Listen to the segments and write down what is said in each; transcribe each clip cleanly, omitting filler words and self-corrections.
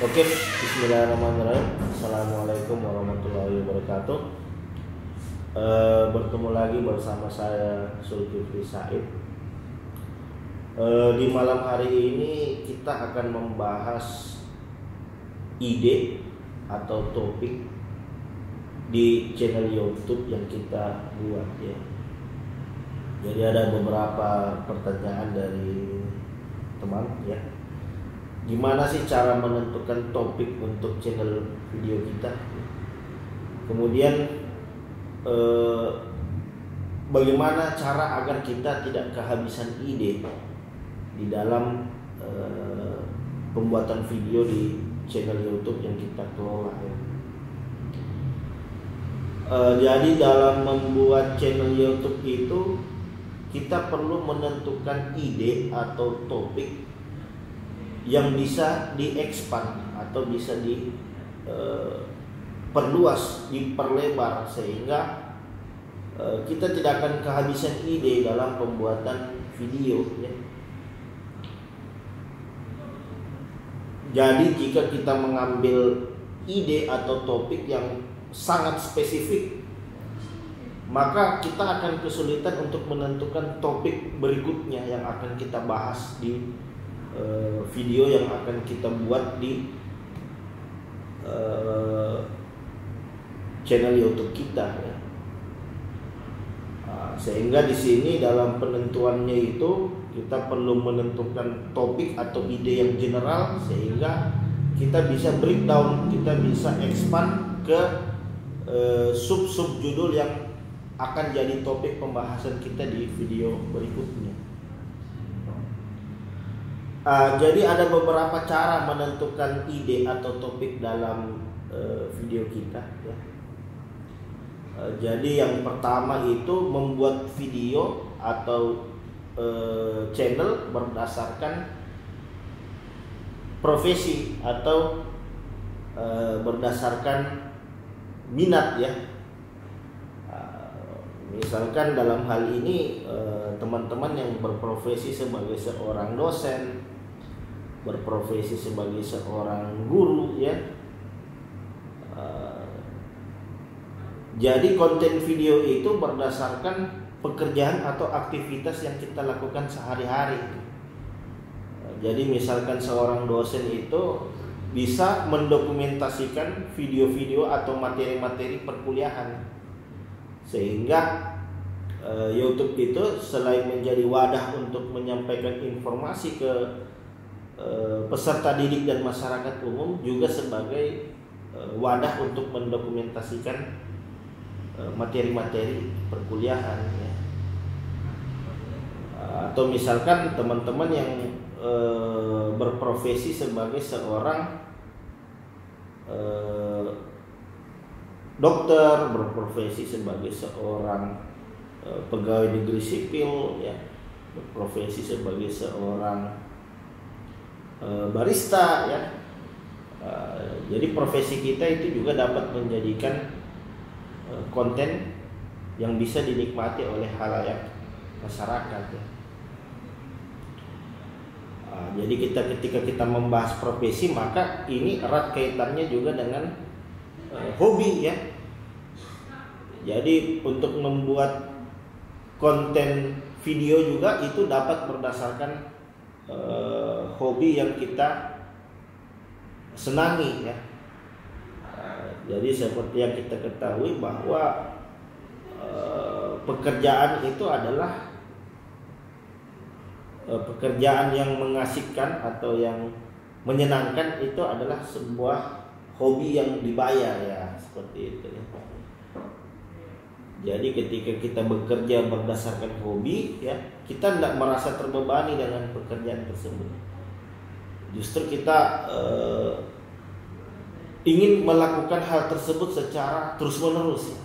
Oke, bismillahirrahmanirrahim. Assalamualaikum warahmatullahi wabarakatuh. Bertemu lagi bersama saya Zulkifli Said. Di malam hari ini kita akan membahas ide atau topik di channel YouTube yang kita buat ya. Jadi ada beberapa pertanyaan dari teman ya. Gimana sih cara menentukan topik untuk channel video kita? Kemudian bagaimana cara agar kita tidak kehabisan ide di dalam pembuatan video di channel YouTube yang kita kelola ya. Jadi dalam membuat channel YouTube itu kita perlu menentukan ide atau topik yang bisa diekspand atau bisa diperluas, diperlebar sehingga kita tidak akan kehabisan ide dalam pembuatan video ya. Jadi jika kita mengambil ide atau topik yang sangat spesifik, maka kita akan kesulitan untuk menentukan topik berikutnya yang akan kita bahas di video yang akan kita buat di channel YouTube kita ya. Sehingga di sini dalam penentuannya itu kita perlu menentukan topik atau ide yang general sehingga kita bisa breakdown, kita bisa expand ke sub-sub judul yang akan jadi topik pembahasan kita di video berikutnya. Jadi ada beberapa cara menentukan ide atau topik dalam video kita ya. Jadi yang pertama itu membuat video atau channel berdasarkan profesi atau berdasarkan minat ya. Misalkan dalam hal ini teman-teman yang berprofesi sebagai seorang dosen, berprofesi sebagai seorang guru ya. Jadi konten video itu berdasarkan pekerjaan atau aktivitas yang kita lakukan sehari-hari. Jadi misalkan seorang dosen itu bisa mendokumentasikan video-video atau materi-materi perkuliahan, sehingga YouTube itu selain menjadi wadah untuk menyampaikan informasi ke peserta didik dan masyarakat umum, juga sebagai wadah untuk mendokumentasikan materi-materi perkuliahan ya. Atau misalkan teman-teman yang berprofesi sebagai seorang dokter, berprofesi sebagai seorang pegawai negeri sipil ya, berprofesi sebagai seorang barista ya. Jadi profesi kita itu juga dapat menjadikan konten yang bisa dinikmati oleh khalayak masyarakat ya. Jadi ketika kita membahas profesi, maka ini erat kaitannya juga dengan hobi ya. Jadi untuk membuat konten video juga itu dapat berdasarkan hobi yang kita senangi ya. Jadi seperti yang kita ketahui bahwa pekerjaan itu adalah pekerjaan yang mengasihkan atau yang menyenangkan, itu adalah sebuah hobi yang dibayar ya, seperti itu ya. Jadi ketika kita bekerja berdasarkan hobi ya, kita tidak merasa terbebani dengan pekerjaan tersebut. Justru kita ingin melakukan hal tersebut secara terus-menerus ya.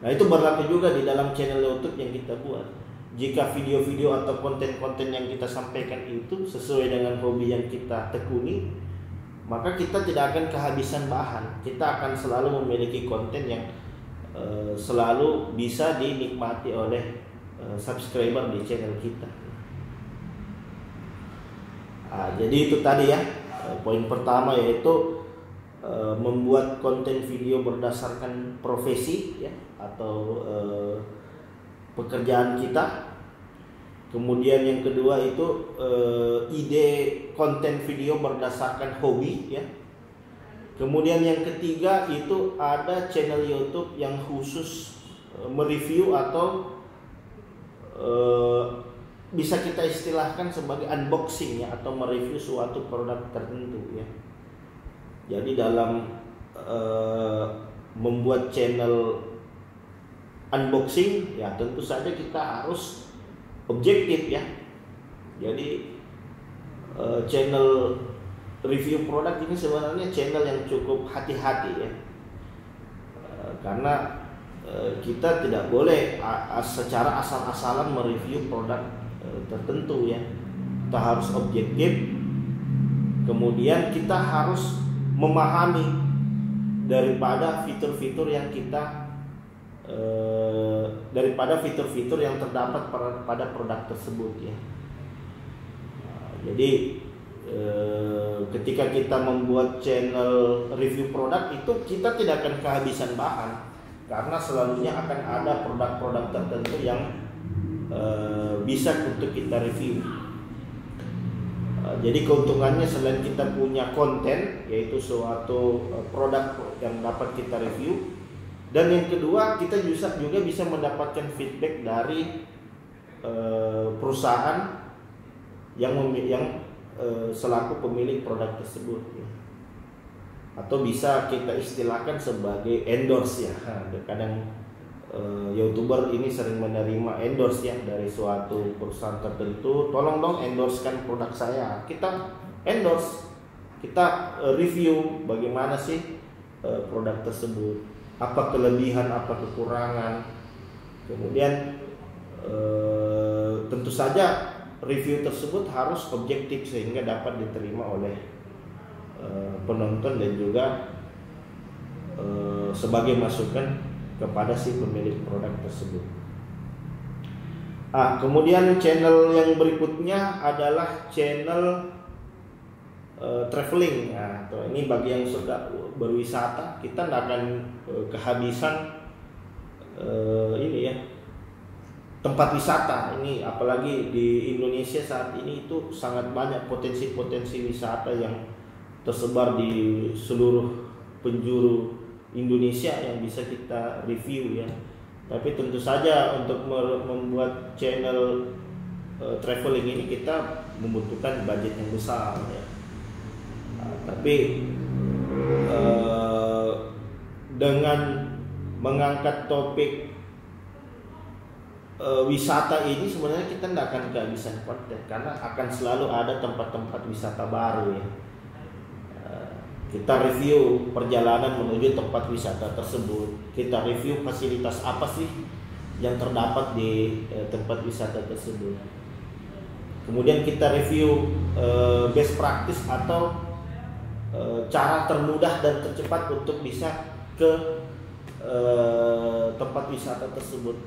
Nah itu berlaku juga di dalam channel YouTube yang kita buat. Jika video-video atau konten-konten yang kita sampaikan itu sesuai dengan hobi yang kita tekuni, maka kita tidak akan kehabisan bahan. Kita akan selalu memiliki konten yang selalu bisa dinikmati oleh subscriber di channel kita. Jadi itu tadi ya, Poin pertama yaitu membuat konten video berdasarkan profesi ya, atau pekerjaan kita. Kemudian yang kedua itu ide konten video berdasarkan hobi ya. Kemudian yang ketiga itu ada channel YouTube yang khusus mereview atau bisa kita istilahkan sebagai unboxing ya, atau mereview suatu produk tertentu ya. Jadi dalam membuat channel unboxing ya tentu saja kita harus objektif ya. Jadi channel review produk ini sebenarnya channel yang cukup hati-hati ya, karena kita tidak boleh secara asal-asalan mereview produk tertentu ya. Kita harus objektif. Kemudian kita harus memahami daripada fitur-fitur yang kita daripada fitur-fitur yang terdapat pada produk tersebut ya. Jadi ketika kita membuat channel review produk itu kita tidak akan kehabisan bahan, karena selalunya akan ada produk-produk tertentu yang bisa untuk kita review. Jadi keuntungannya selain kita punya konten, yaitu suatu produk yang dapat kita review, dan yang kedua kita juga bisa mendapatkan feedback dari perusahaan yang selaku pemilik produk tersebut ya. Atau bisa kita istilahkan sebagai endorse ya. Kadang YouTuber ini sering menerima endorse ya dari suatu perusahaan tertentu, tolong dong endorsekan produk saya. Kita endorse, kita review bagaimana sih produk tersebut, apa kelebihan, apa kekurangan. Kemudian tentu saja review tersebut harus objektif sehingga dapat diterima oleh penonton dan juga sebagai masukan kepada si pemilik produk tersebut. Kemudian channel yang berikutnya adalah channel traveling. Ini bagi yang suka berwisata, kita tidak akan kehabisan ini ya, tempat wisata. Ini apalagi di Indonesia saat ini itu sangat banyak potensi-potensi wisata yang tersebar di seluruh penjuru Indonesia yang bisa kita review ya. Tapi tentu saja untuk membuat channel traveling ini kita membutuhkan budget yang besar ya. Tapi dengan mengangkat topik wisata ini sebenarnya kita tidak akan kehabisan konten, karena akan selalu ada tempat-tempat wisata baru ya. Kita review perjalanan menuju tempat wisata tersebut, kita review fasilitas apa sih yang terdapat di tempat wisata tersebut. Kemudian kita review best practice atau cara termudah dan tercepat untuk bisa ke tempat wisata tersebut.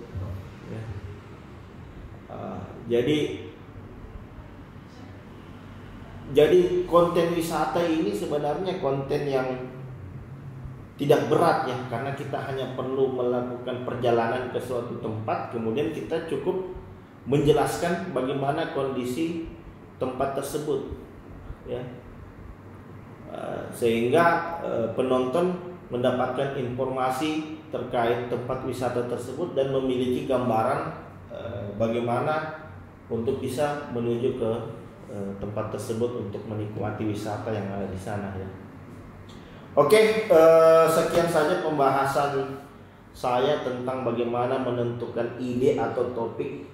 Jadi konten wisata ini sebenarnya konten yang tidak berat ya, karena kita hanya perlu melakukan perjalanan ke suatu tempat, kemudian kita cukup menjelaskan bagaimana kondisi tempat tersebut ya, sehingga penonton mendapatkan informasi terkait tempat wisata tersebut dan memiliki gambaran bagaimana untuk bisa menuju ke tempat tersebut untuk menikmati wisata yang ada di sana ya. Oke, sekian saja pembahasan saya tentang bagaimana menentukan ide atau topik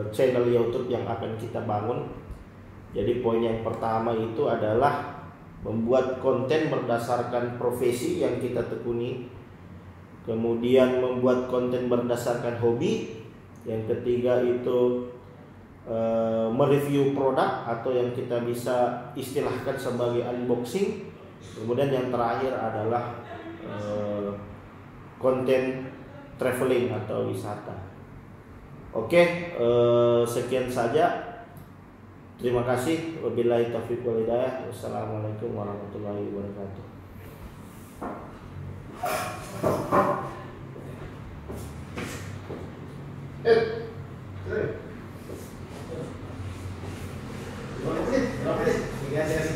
channel YouTube yang akan kita bangun. Jadi poin yang pertama itu adalah membuat konten berdasarkan profesi yang kita tekuni. Kemudian membuat konten berdasarkan hobi. Yang ketiga itu mereview produk atau yang kita bisa istilahkan sebagai unboxing. Kemudian yang terakhir adalah konten traveling atau wisata. Oke, sekian saja. Terima kasih. Wabillahi taufiq wal hidayah. Wassalamualaikum warahmatullahi wabarakatuh. Berapa menit? 3 sesi.